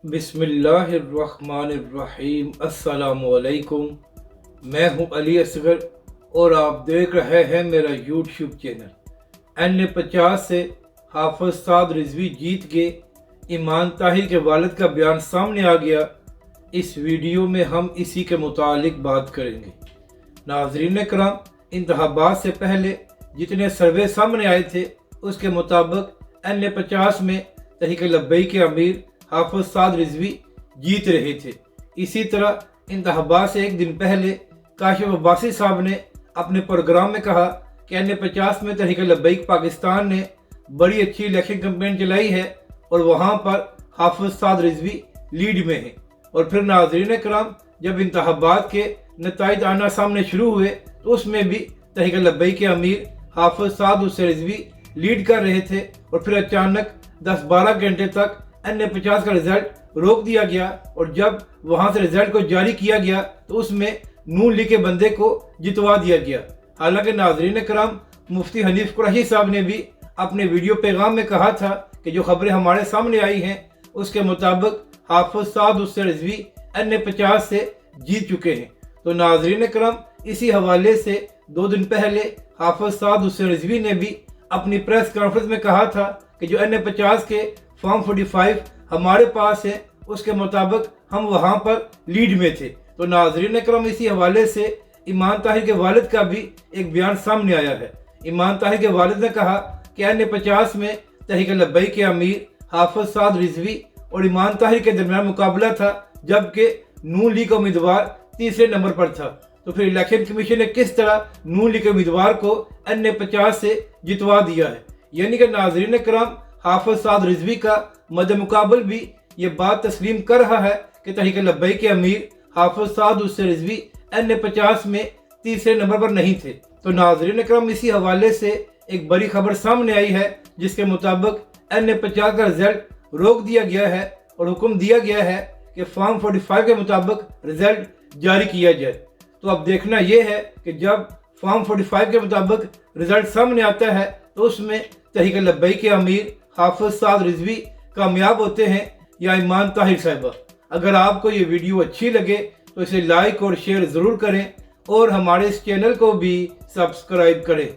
बिस्मिल्लाहिर्रहमानिर्रहीम। अस्सलाम वालेकुम। मैं हूं अली असगर और आप देख रहे हैं मेरा यूट्यूब चैनल। N50 से हाफिज साद रिजवी जीत गए। ईमान ताहिर के वालिद का बयान सामने आ गया। इस वीडियो में हम इसी के मुतालिक बात करेंगे। नाज़रीन कराम, इंतखाबात से पहले जितने सर्वे सामने आए थे उसके मुताबिक N50 में तहरीक लब्बैक के अमीर हाफिज साद रिजवी जीत रहे थे। इसी तरह इंतखाबात से एक दिन पहले काशिफ अब्बासी साहब ने अपने प्रोग्राम में कहा कि N50 में तहरीक लब्बैक पाकिस्तान ने बड़ी अच्छी इलेक्शन कैंपेन चलाई है और वहाँ पर हाफिज साद रिजवी लीड में है। और फिर नाज़रीन कराम, जब इंतखाबात के नताइज आना सामने शुरू हुए तो उसमें भी तहरीक लब्बैक के अमीर हाफिज साद रिजवी लीड कर रहे थे। और फिर अचानक 10-12 घंटे तक N50 का रिजल्ट रोक दिया गया और जब वहां से रिजल्ट को जारी किया गया तो उसमें नून लीग के बंदे को जितवा दिया गया। हालांकि नाज़रीन कराम, मुफ्ती हनीफ कुरैशी साहब ने भी अपने वीडियो पैगाम में कहा था कि जो खबरें हमारे सामने आई हैं उसके मुताबिक हाफिज साद रिजवी N50 से जीत चुके हैं। तो नाज़रीन कराम, इसी हवाले से 2 दिन पहले हाफिज साद रिजवी ने भी अपनी प्रेस कॉन्फ्रेंस में कहा था कि जो N50 के फॉर्म 45 हमारे पास है उसके मुताबिक हम वहाँ पर लीड में थे। तो नाज़रीन करम, इसी हवाले से ईमान ताहिर के वालिद का भी एक बयान सामने आया है। ईमान ताहिर के वालिद ने कहा कि N50 में तहरीक लब्बैक के अमीर हाफिज साद रिजवी और ईमान ताहिर के दरमियान मुकाबला था, जबकि नून लीग का उम्मीदवार तीसरे नंबर पर था। तो फिर इलेक्शन कमीशन ने किस तरह नून लीग के उम्मीदवार को N50 से जितवा दिया है। यानी कि नाज़रीन कराम, हाफिज साद रिजवी का मद मुकाबल भी ये बात तस्लीम कर रहा है कि तहरीक लब्बैक के अमीर हाफिज साद रिजवी N50 में तीसरे नंबर पर नहीं थे। तो नाज़रीन करम, इसी हवाले से एक बड़ी खबर सामने आई है जिसके मुताबिक N50 का रिजल्ट रोक दिया गया है और हुक्म दिया गया है कि फॉर्म 45 के मुताबिक रिजल्ट जारी किया जाए। तो अब देखना यह है कि जब फॉर्म 45 के मुताबिक रिजल्ट सामने आता है तो उसमें तहरीक लब्बैक के अमीर हाफिज साद रिजवी कामयाब होते हैं या ईमान ताहिर साहिबा। अगर आपको ये वीडियो अच्छी लगे तो इसे लाइक और शेयर ज़रूर करें और हमारे इस चैनल को भी सब्सक्राइब करें।